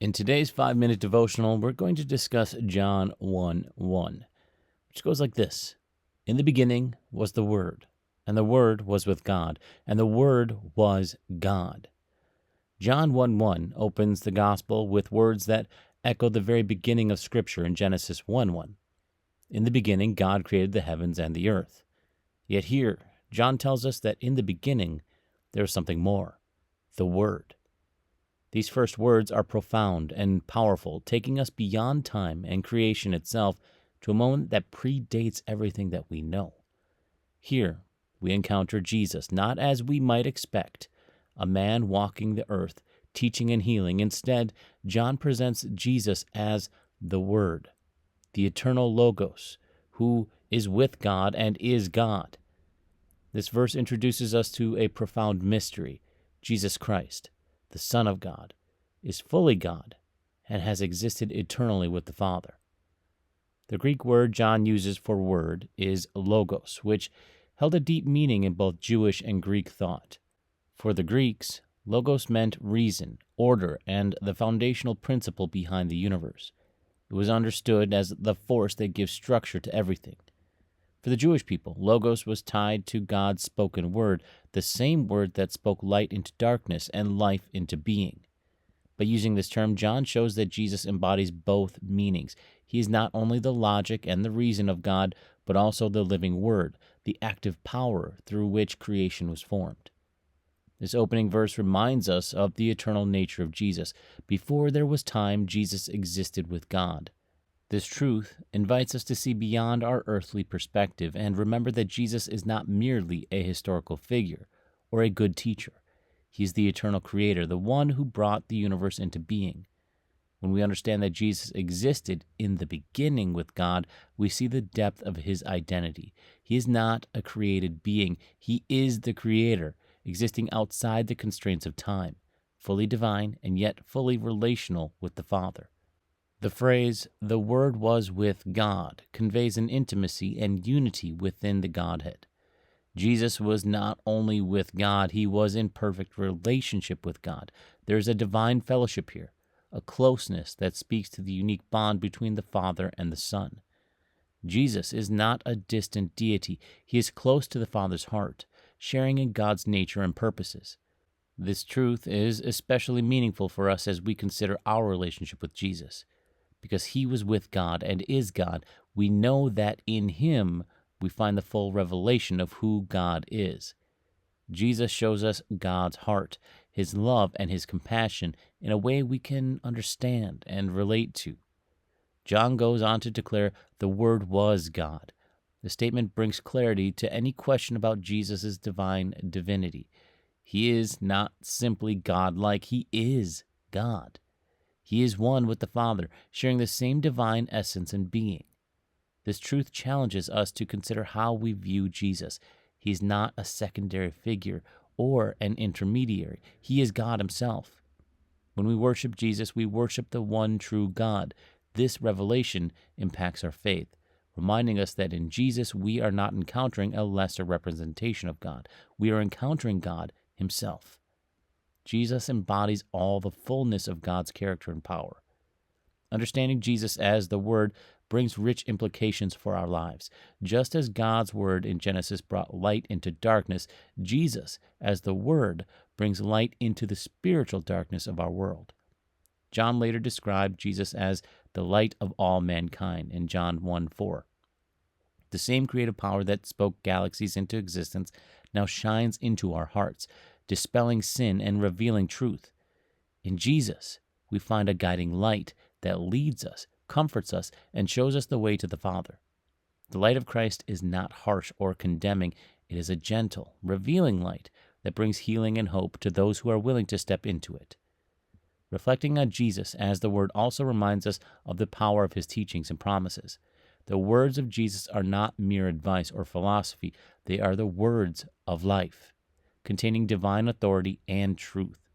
In today's 5-minute devotional, we're going to discuss John 1:1, which goes like this. In the beginning was the Word, and the Word was with God, and the Word was God. John 1:1 opens the Gospel with words that echo the very beginning of Scripture in Genesis 1:1. In the beginning, God created the heavens and the earth. Yet here, John tells us that in the beginning, there is something more, the Word. These first words are profound and powerful, taking us beyond time and creation itself to a moment that predates everything that we know. Here, we encounter Jesus, not as we might expect, a man walking the earth, teaching and healing. Instead, John presents Jesus as the Word, the eternal Logos, who is with God and is God. This verse introduces us to a profound mystery. Jesus Christ, the Son of God, is fully God and has existed eternally with the Father. The Greek word John uses for word is logos, which held a deep meaning in both Jewish and Greek thought. For the Greeks, logos meant reason, order, and the foundational principle behind the universe. It was understood as the force that gives structure to everything. For the Jewish people, logos was tied to God's spoken word, the same word that spoke light into darkness and life into being. By using this term, John shows that Jesus embodies both meanings. He is not only the logic and the reason of God, but also the living word, the active power through which creation was formed. This opening verse reminds us of the eternal nature of Jesus. Before there was time, Jesus existed with God. This truth invites us to see beyond our earthly perspective and remember that Jesus is not merely a historical figure or a good teacher. He is the eternal creator, the one who brought the universe into being. When we understand that Jesus existed in the beginning with God, we see the depth of his identity. He is not a created being. He is the creator, existing outside the constraints of time, fully divine and yet fully relational with the Father. The phrase, "the Word was with God," conveys an intimacy and unity within the Godhead. Jesus was not only with God, he was in perfect relationship with God. There is a divine fellowship here, a closeness that speaks to the unique bond between the Father and the Son. Jesus is not a distant deity. He is close to the Father's heart, sharing in God's nature and purposes. This truth is especially meaningful for us as we consider our relationship with Jesus. Because he was with God and is God, we know that in him we find the full revelation of who God is. Jesus shows us God's heart, his love, and his compassion in a way we can understand and relate to. John goes on to declare the Word was God. The statement brings clarity to any question about Jesus' divine divinity. He is not simply God-like, he is God. He is one with the Father, sharing the same divine essence and being. This truth challenges us to consider how we view Jesus. He is not a secondary figure or an intermediary. He is God himself. When we worship Jesus, we worship the one true God. This revelation impacts our faith, reminding us that in Jesus we are not encountering a lesser representation of God. We are encountering God himself. Jesus embodies all the fullness of God's character and power. Understanding Jesus as the Word brings rich implications for our lives. Just as God's Word in Genesis brought light into darkness, Jesus as the Word brings light into the spiritual darkness of our world. John later described Jesus as the light of all mankind in John 1:4. The same creative power that spoke galaxies into existence now shines into our hearts, dispelling sin and revealing truth. In Jesus, we find a guiding light that leads us, comforts us, and shows us the way to the Father. The light of Christ is not harsh or condemning. It is a gentle, revealing light that brings healing and hope to those who are willing to step into it. Reflecting on Jesus as the Word also reminds us of the power of his teachings and promises. The words of Jesus are not mere advice or philosophy. They are the words of life, containing divine authority and truth.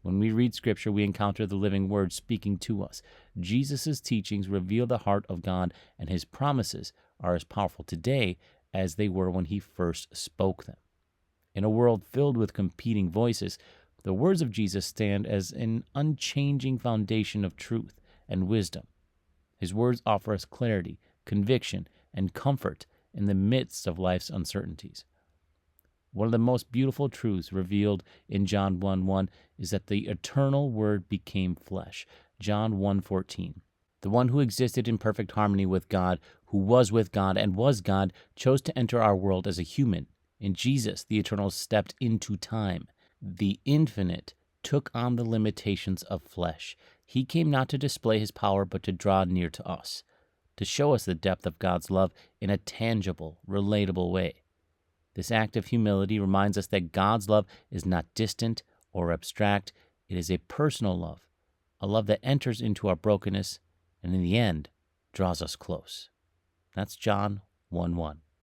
When we read Scripture, we encounter the living Word speaking to us. Jesus' teachings reveal the heart of God, and his promises are as powerful today as they were when he first spoke them. In a world filled with competing voices, The words of Jesus stand as an unchanging foundation of truth and wisdom. His words offer us clarity, conviction, and comfort in the midst of life's uncertainties. One of the most beautiful truths revealed in John 1:1 is that the eternal Word became flesh. John 1:14. The one who existed in perfect harmony with God, who was with God and was God, chose to enter our world as a human. In Jesus, the eternal stepped into time. The infinite took on the limitations of flesh. He came not to display his power, but to draw near to us, to show us the depth of God's love in a tangible, relatable way. This act of humility reminds us that God's love is not distant or abstract. It is a personal love, a love that enters into our brokenness and in the end draws us close. That's John 1:1.